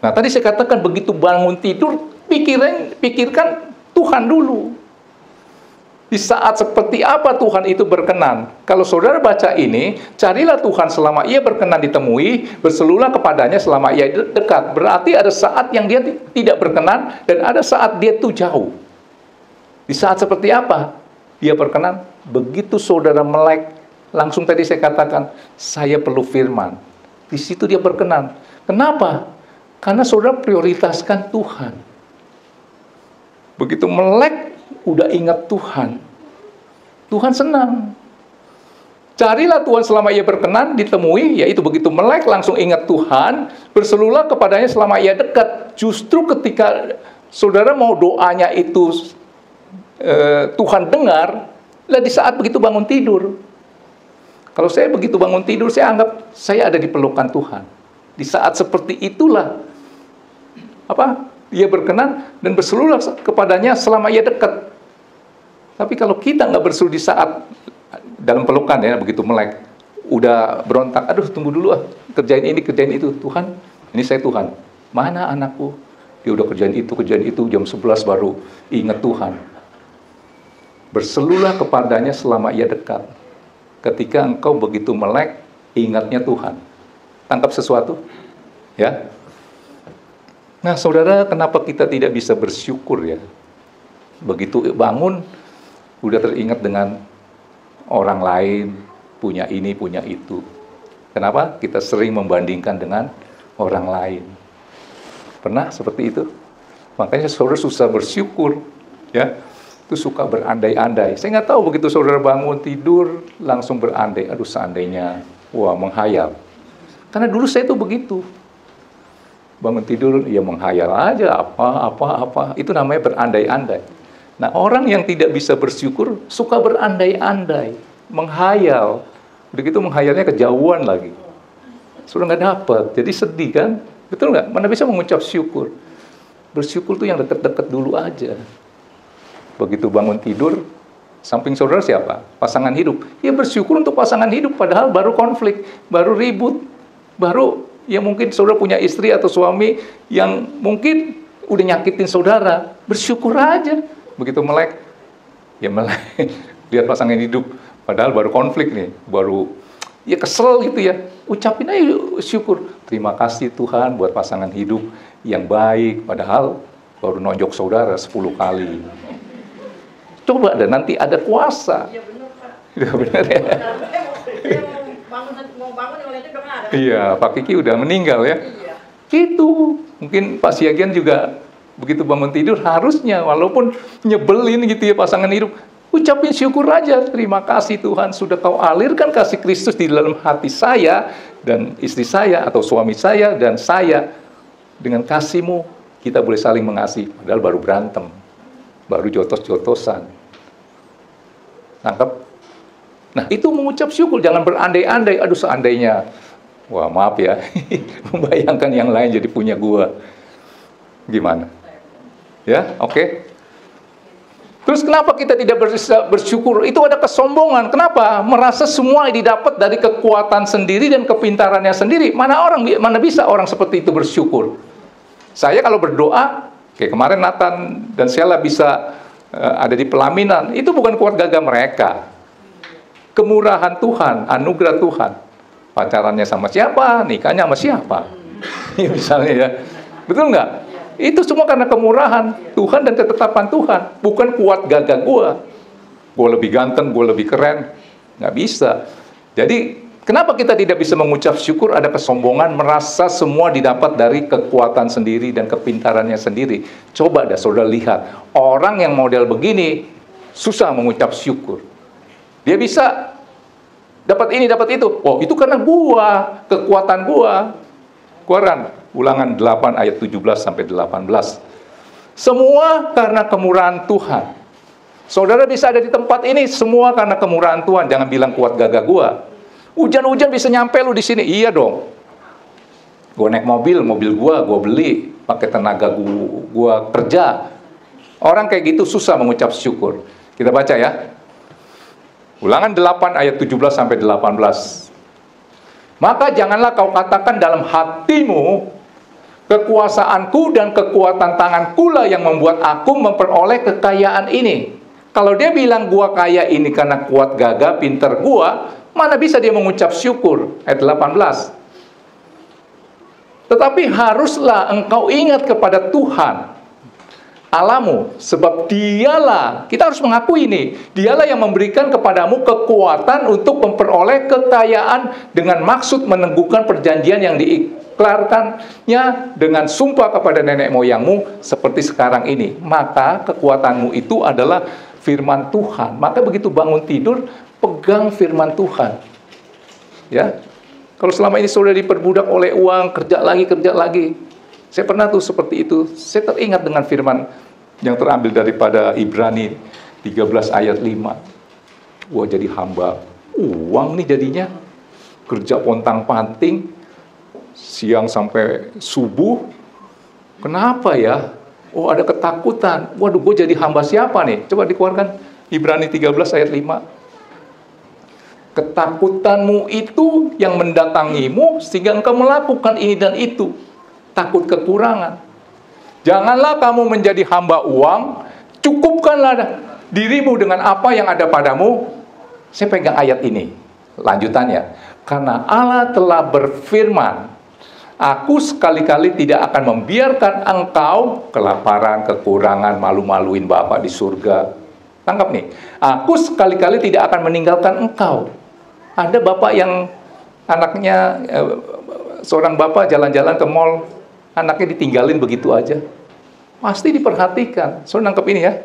Nah, tadi saya katakan begitu bangun tidur, pikirkan Tuhan dulu. Di saat seperti apa Tuhan itu berkenan? Kalau saudara baca ini, carilah Tuhan selama ia berkenan ditemui, berseluruhlah kepadanya selama ia dekat. Berarti ada saat yang dia tidak berkenan, dan ada saat dia itu jauh. Di saat seperti apa dia berkenan? Begitu saudara melek, langsung tadi saya katakan, saya perlu firman. Di situ dia berkenan. Kenapa? Karena saudara prioritaskan Tuhan. Begitu melek, udah ingat Tuhan. Tuhan senang. Carilah Tuhan selama ia berkenan ditemui, yaitu begitu melek langsung ingat Tuhan, berseluruhlah kepadanya selama ia dekat. Justru ketika saudara mau doanya itu Tuhan dengar, lah di saat begitu bangun tidur. Kalau saya begitu bangun tidur, saya anggap saya ada di pelukan Tuhan. Di saat seperti itulah ia berkenan dan berseluruh kepadanya selama ia dekat. Tapi kalau kita nggak berseluruh di saat dalam pelukan ya, begitu melek, udah berontak, aduh tunggu dulu kerjain ini, kerjain itu. Tuhan, ini saya Tuhan. Mana anakku? Dia udah kerjain itu, jam 11 baru ingat Tuhan. Berseluruhlah kepadanya selama ia dekat. Ketika engkau begitu melek, ingatnya Tuhan. Tangkap sesuatu? Ya. Nah, saudara, kenapa kita tidak bisa bersyukur ya? Begitu bangun, udah teringat dengan orang lain, punya ini, punya itu. Kenapa? Kita sering membandingkan dengan orang lain. Pernah seperti itu? Makanya saudara susah bersyukur, ya. Itu suka berandai-andai. Saya nggak tahu begitu saudara bangun tidur, langsung berandai. Aduh, seandainya, wah, menghayal. Karena dulu saya tuh begitu. Bangun tidur, ya menghayal aja, apa. Itu namanya berandai-andai. Nah, orang yang tidak bisa bersyukur, suka berandai-andai, menghayal. Begitu menghayalnya kejauhan lagi. Sudah nggak dapat, jadi sedih kan? Betul nggak? Mana bisa mengucap syukur? Bersyukur tuh yang dekat-dekat dulu aja. Begitu bangun tidur, samping saudara siapa? Pasangan hidup. Ya bersyukur untuk pasangan hidup, padahal baru konflik, baru ribut, baru ya mungkin saudara punya istri atau suami yang mungkin udah nyakitin saudara. Bersyukur aja. Begitu melek, ya melek. Lihat pasangan hidup, padahal baru konflik nih, baru ya kesel gitu ya. Ucapin aja syukur. Terima kasih Tuhan buat pasangan hidup yang baik, padahal baru nonjok saudara 10 kali. Coba deh, nanti ada kuasa. Iya benar Pak. Iya benar ya. Mau bangun yang lainnya udah nggak ada. Iya, Pak Kiki udah meninggal ya. Iya. Itu mungkin Pak Siagian juga begitu bangun tidur harusnya walaupun nyebelin gitu ya pasangan hidup, ucapin syukur aja. Terima kasih Tuhan sudah kau alirkan kasih Kristus di dalam hati saya dan istri saya atau suami saya dan saya. Dengan kasih-Mu kita boleh saling mengasihi, padahal baru berantem. Baru jotos-jotosan. Tangkap? Nah, itu mengucap syukur. Jangan berandai-andai. Aduh, seandainya. Wah, maaf ya. Membayangkan yang lain jadi punya gua. Gimana? Ya, oke. Terus kenapa kita tidak bisa bersyukur? Itu ada kesombongan. Kenapa? Merasa semua didapat dari kekuatan sendiri dan kepintarannya sendiri. Mana bisa orang seperti itu bersyukur? Saya kalau berdoa, kayak kemarin Nathan dan Sheila bisa ada di pelaminan, itu bukan kuat gagah mereka. Kemurahan Tuhan, anugerah Tuhan. Pacarannya sama siapa, nikahnya sama siapa. Misalnya ya. Betul nggak? Itu semua karena kemurahan Tuhan dan ketetapan Tuhan. Bukan kuat gagah gue lebih ganteng, gue lebih keren. Nggak bisa. Jadi kenapa kita tidak bisa mengucap syukur? Ada kesombongan, merasa semua didapat dari kekuatan sendiri dan kepintarannya sendiri. Coba dah saudara lihat, orang yang model begini susah mengucap syukur. Dia bisa dapat ini, dapat itu. Oh, itu karena kekuatan Keluaran, Ulangan 8 ayat 17 sampai 18. Semua karena kemurahan Tuhan. Saudara bisa ada di tempat ini semua karena kemurahan Tuhan. Jangan bilang kuat gagah gua. Hujan-hujan bisa nyampe lu di sini. Iya dong. Gua naik mobil gua beli pakai tenaga gua kerja. Orang kayak gitu susah mengucap syukur. Kita baca ya. Ulangan 8 ayat 17 sampai 18. Maka janganlah kau katakan dalam hatimu, Kekuasaanku dan kekuatan tanganku lah yang membuat aku memperoleh kekayaan ini. Kalau dia bilang gua kaya ini karena kuat gagah, pinter gua, mana bisa dia mengucap syukur? Ayat 18. Tetapi haruslah engkau ingat kepada Tuhan Allahmu, sebab dialah, kita harus mengakui ini, dialah yang memberikan kepadamu kekuatan untuk memperoleh kekayaan dengan maksud meneguhkan perjanjian yang diiklarkannya dengan sumpah kepada nenek moyangmu seperti sekarang ini. Maka kekuatanmu itu adalah firman Tuhan. Maka begitu bangun tidur, pegang firman Tuhan. Ya, kalau selama ini saudara diperbudak oleh uang, kerja lagi. Saya pernah tuh seperti itu. Saya teringat dengan firman yang terambil daripada Ibrani 13 ayat 5. Wah, jadi hamba uang nih jadinya. Kerja pontang-panting, siang sampai subuh. Kenapa ya? Oh, ada ketakutan. Waduh, gue jadi hamba siapa nih? Coba dikeluarkan Ibrani 13 ayat 5. Ketakutanmu itu yang mendatangimu sehingga engkau melakukan ini dan itu. Takut kekurangan. Janganlah kamu menjadi hamba uang, cukupkanlah dirimu dengan apa yang ada padamu. Saya pegang ayat ini, lanjutannya. Karena Allah telah berfirman, aku sekali-kali tidak akan membiarkan engkau kelaparan, kekurangan, malu-maluin Bapa di surga. Tangkap nih, aku sekali-kali tidak akan meninggalkan engkau. Ada bapak yang anaknya, seorang bapak jalan-jalan ke mall, anaknya ditinggalin begitu aja. Pasti diperhatikan. So, nangkep ini ya.